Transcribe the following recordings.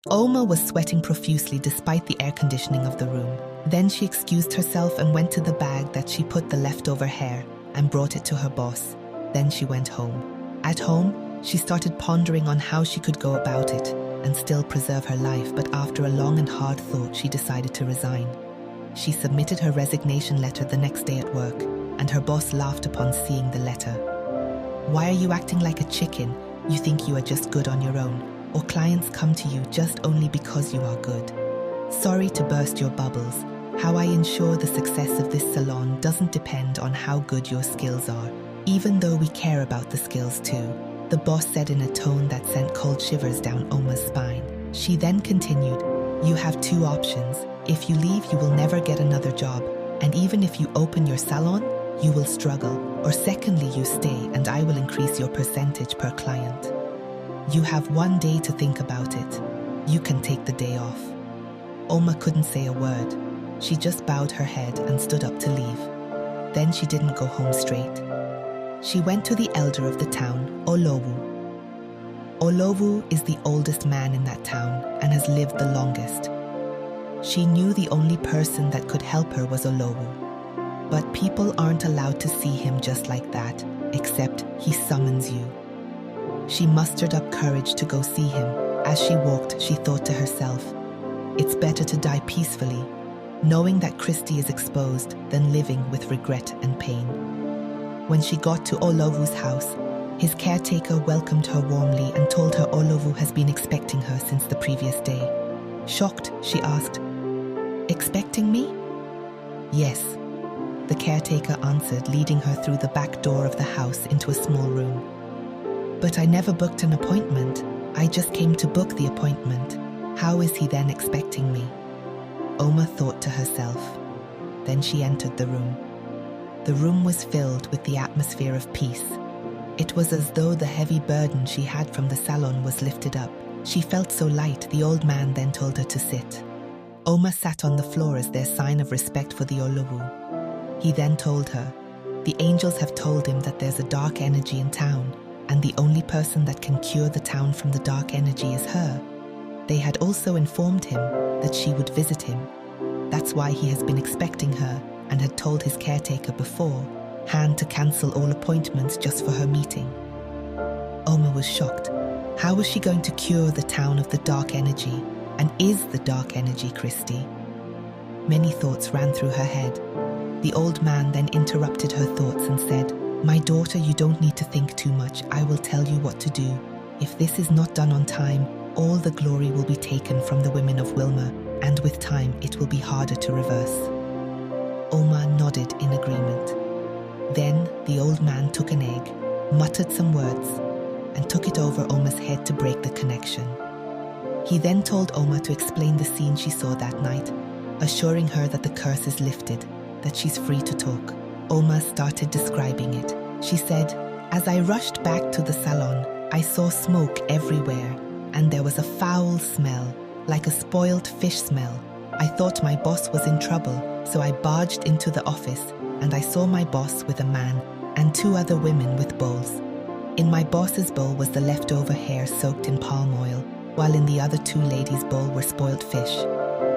Oma was sweating profusely despite the air conditioning of the room. Then she excused herself and went to the bag that she put the leftover hair and brought it to her boss. Then she went home. At home, she started pondering on how she could go about it and still preserve her life, but after a long and hard thought, she decided to resign. She submitted her resignation letter the next day at work, and her boss laughed upon seeing the letter. "Why are you acting like a chicken? You think you are just good on your own, or clients come to you just only because you are good. Sorry to burst your bubbles. How I ensure the success of this salon doesn't depend on how good your skills are, even though we care about the skills too," the boss said in a tone that sent cold shivers down Oma's spine. She then continued, "You have two options. If you leave, you will never get another job, and even if you open your salon, you will struggle. Or secondly, you stay and I will increase your percentage per client. You have 1 day to think about it. You can take the day off." Oma couldn't say a word. She just bowed her head and stood up to leave. Then she didn't go home straight. She went to the elder of the town, Olowu. Olowu is the oldest man in that town and has lived the longest. She knew the only person that could help her was Olowu. But people aren't allowed to see him just like that, except he summons you. She mustered up courage to go see him. As she walked, she thought to herself, "It's better to die peacefully, knowing that Christy is exposed, than living with regret and pain." When she got to Olowu's house, his caretaker welcomed her warmly and told her Olowu has been expecting her since the previous day. Shocked, she asked, "Expecting me?" "Yes," the caretaker answered, leading her through the back door of the house into a small room. "But I never booked an appointment. I just came to book the appointment. How is he then expecting me?" Oma thought to herself. Then she entered the room. The room was filled with the atmosphere of peace. It was as though the heavy burden she had from the salon was lifted up. She felt so light, the old man then told her to sit. Oma sat on the floor as their sign of respect for the Olowu. He then told her, "The angels have told him that there's a dark energy in town, and the only person that can cure the town from the dark energy is her. They had also informed him that she would visit him. That's why he has been expecting her and had told his caretaker beforehand to cancel all appointments just for her meeting." Oma was shocked. How was she going to cure the town of the dark energy? And is the dark energy Christy? Many thoughts ran through her head. The old man then interrupted her thoughts and said, "My daughter, you don't need to think too much. I will tell you what to do. If this is not done on time, all the glory will be taken from the women of Wilma, and with time it will be harder to reverse." Oma nodded in agreement. Then the old man took an egg, muttered some words, and took it over Oma's head to break the connection. He then told Oma to explain the scene she saw that night, assuring her that the curse is lifted, that she's free to talk. Oma started describing it. She said, "As I rushed back to the salon, I saw smoke everywhere, and there was a foul smell, like a spoiled fish smell. I thought my boss was in trouble, so I barged into the office, and I saw my boss with a man and 2 other women with bowls. In my boss's bowl was the leftover hair soaked in palm oil, while in the other 2 ladies' bowl were spoiled fish.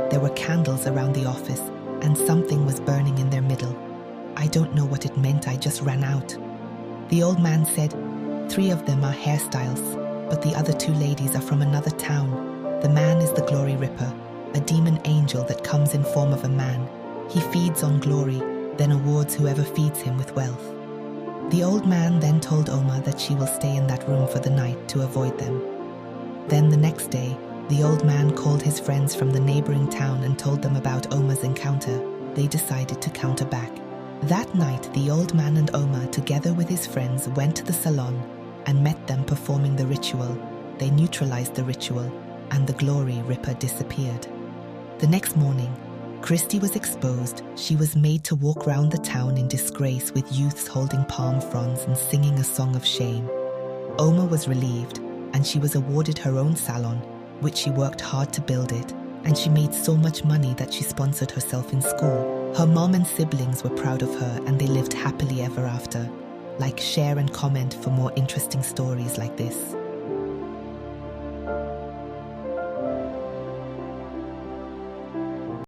There were candles around the office, and something was burning in their middle. I don't know what it meant, I just ran out." The old man said, 3 of them are hairstyles, but the other 2 ladies are from another town. The man is the Glory Ripper, a demon angel that comes in form of a man. He feeds on glory, then awards whoever feeds him with wealth." The old man then told Oma that she will stay in that room for the night to avoid them. Then the next day, the old man called his friends from the neighboring town and told them about Oma's encounter. They decided to counter back. That night, the old man and Oma, together with his friends, went to the salon and met them performing the ritual. They neutralized the ritual, and the Glory Ripper disappeared. The next morning, Christy was exposed. She was made to walk round the town in disgrace with youths holding palm fronds and singing a song of shame. Oma was relieved, and she was awarded her own salon, which she worked hard to build it, and she made so much money that she sponsored herself in school. Her mom and siblings were proud of her, and they lived happily ever after. Like, share and comment for more interesting stories like this.